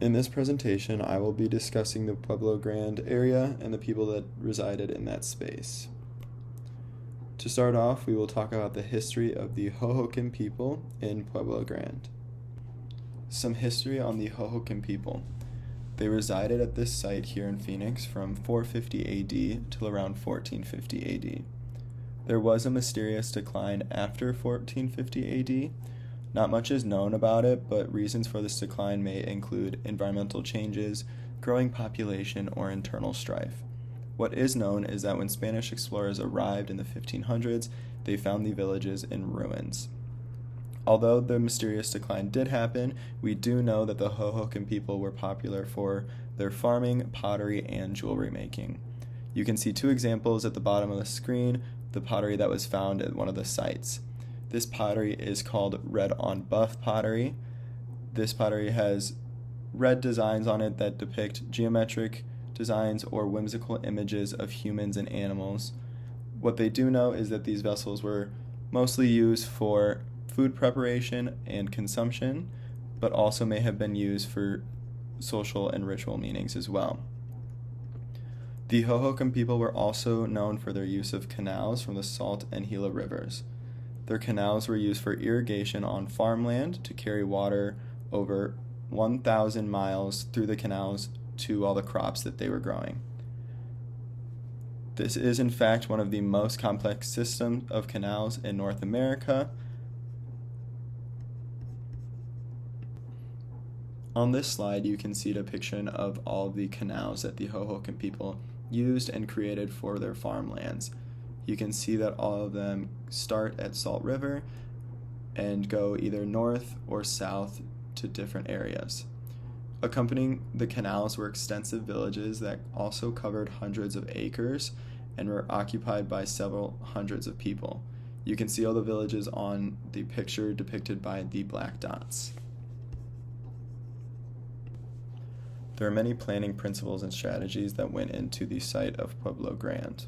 In this presentation, I will be discussing the Pueblo Grande area and the people that resided in that space. To start off, we will talk about the history of the Hohokam people in Pueblo Grande. Some history on the Hohokam people. They resided at this site here in Phoenix from 450 AD till around 1450 AD. There was a mysterious decline after 1450 AD. Not much is known about it, but reasons for this decline may include environmental changes, growing population, or internal strife. What is known is that when Spanish explorers arrived in the 1500s, they found the villages in ruins. Although the mysterious decline did happen, we do know that the Hohokam people were popular for their farming, pottery, and jewelry making. You can see two examples at the bottom of the screen, the pottery that was found at one of the sites. This pottery is called red on buff pottery. This pottery has red designs on it that depict geometric designs or whimsical images of humans and animals. What they do know is that these vessels were mostly used for food preparation and consumption, but also may have been used for social and ritual meanings as well. The Hohokam people were also known for their use of canals from the Salt and Gila rivers. Their canals were used for irrigation on farmland to carry water over 1,000 miles through the canals to all the crops that they were growing. This is in fact one of the most complex systems of canals in North America. On this slide, you can see a depiction of all the canals that the Hohokam people used and created for their farmlands. You can see that all of them start at Salt River and go either north or south to different areas. Accompanying the canals were extensive villages that also covered hundreds of acres and were occupied by several hundreds of people. You can see all the villages on the picture depicted by the black dots. There are many planning principles and strategies that went into the site of Pueblo Grande.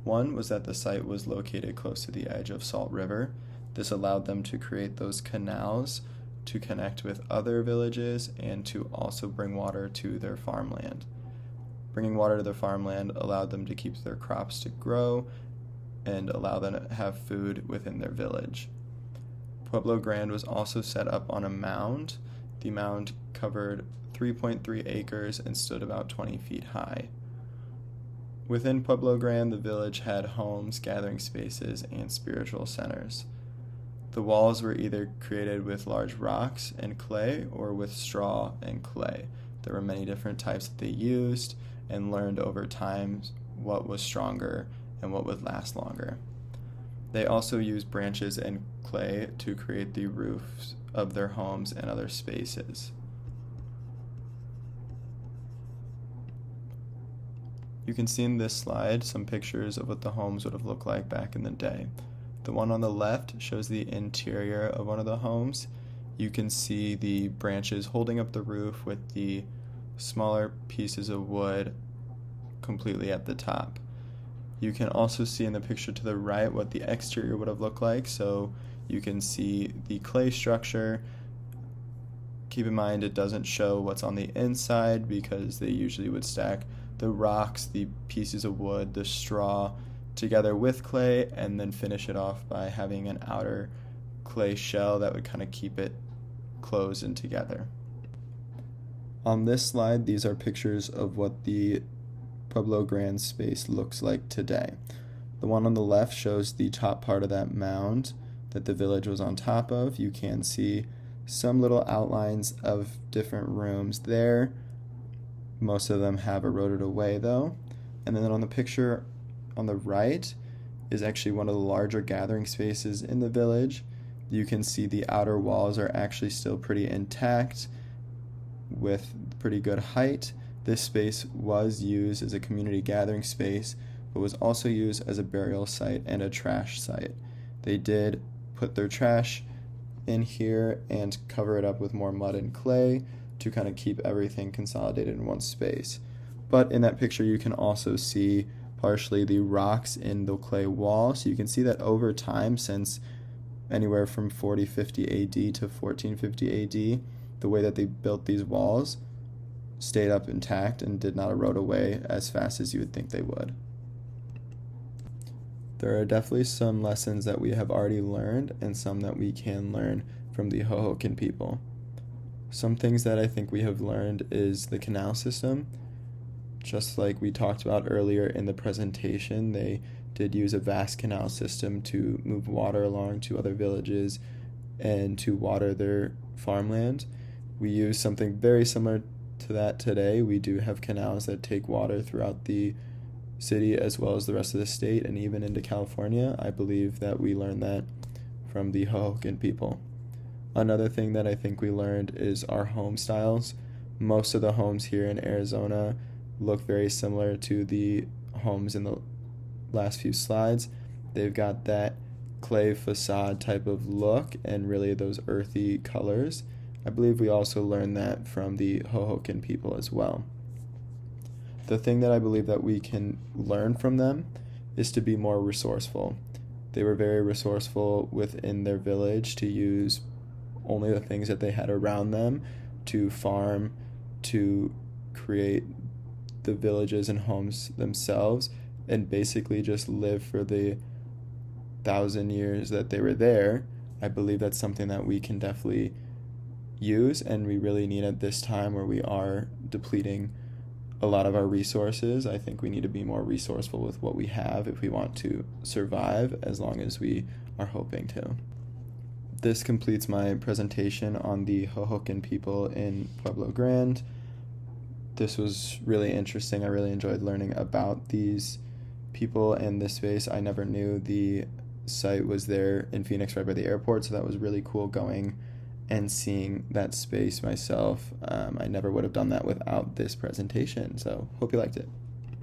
One was that the site was located close to the edge of Salt River. This allowed them to create those canals to connect with other villages and to also bring water to their farmland. Bringing water to their farmland allowed them to keep their crops to grow and allow them to have food within their village. Pueblo Grande was also set up on a mound. The mound covered 3.3 acres and stood about 20 feet high. Within Pueblo Grande, the village had homes, gathering spaces, and spiritual centers. The walls were either created with large rocks and clay or with straw and clay. There were many different types that they used and learned over time what was stronger and what would last longer. They also used branches and clay to create the roofs of their homes and other spaces. You can see in this slide some pictures of what the homes would have looked like back in the day. The one on the left shows the interior of one of the homes. You can see the branches holding up the roof with the smaller pieces of wood completely at the top. You can also see in the picture to the right what the exterior would have looked like. So you can see the clay structure. Keep in mind it doesn't show what's on the inside because they usually would stack the rocks, the pieces of wood, the straw together with clay and then finish it off by having an outer clay shell that would kind of keep it closed and together. On this slide, these are pictures of what the Pueblo Grande space looks like today. The one on the left shows the top part of that mound that the village was on top of. You can see some little outlines of different rooms there. Most of them have eroded away though. And then on the picture on the right is actually one of the larger gathering spaces in the village. You can see the outer walls are actually still pretty intact with pretty good height. This space was used as a community gathering space, but was also used as a burial site and a trash site. They did put their trash in here and cover it up with more mud and clay to kind of keep everything consolidated in one space. But in that picture you can also see partially the rocks in the clay wall. So you can see that over time, since anywhere from 4050 AD to 1450 AD, the way that they built these walls stayed up intact and did not erode away as fast as you would think they would. There are definitely some lessons that we have already learned and some that we can learn from the Hohokam people. Some things that I think we have learned is the canal system. Just like we talked about earlier in the presentation, they did use a vast canal system to move water along to other villages and to water their farmland. We use something very similar to that today. We do have canals that take water throughout the city as well as the rest of the state and even into California. I believe that we learned that from the Hohokam people. Another thing that I think we learned is our home styles. Most of the homes here in Arizona look very similar to the homes in the last few slides. They've got that clay facade type of look and really those earthy colors. I believe we also learned that from the Hohokam people as well. The thing that I believe that we can learn from them is to be more resourceful. They were very resourceful within their village to use only the things that they had around them to farm, to create the villages and homes themselves, and basically just live for the 1,000 years that they were there. I believe that's something that we can definitely use and we really need at this time where we are depleting a lot of our resources. I think we need to be more resourceful with what we have if we want to survive as long as we are hoping to. This completes my presentation on the Hohokam people in Pueblo Grande. This was really interesting. I really enjoyed learning about these people and this space. I never knew the site was there in Phoenix right by the airport, so that was really cool going and seeing that space myself. I never would have done that without this presentation, so hope you liked it.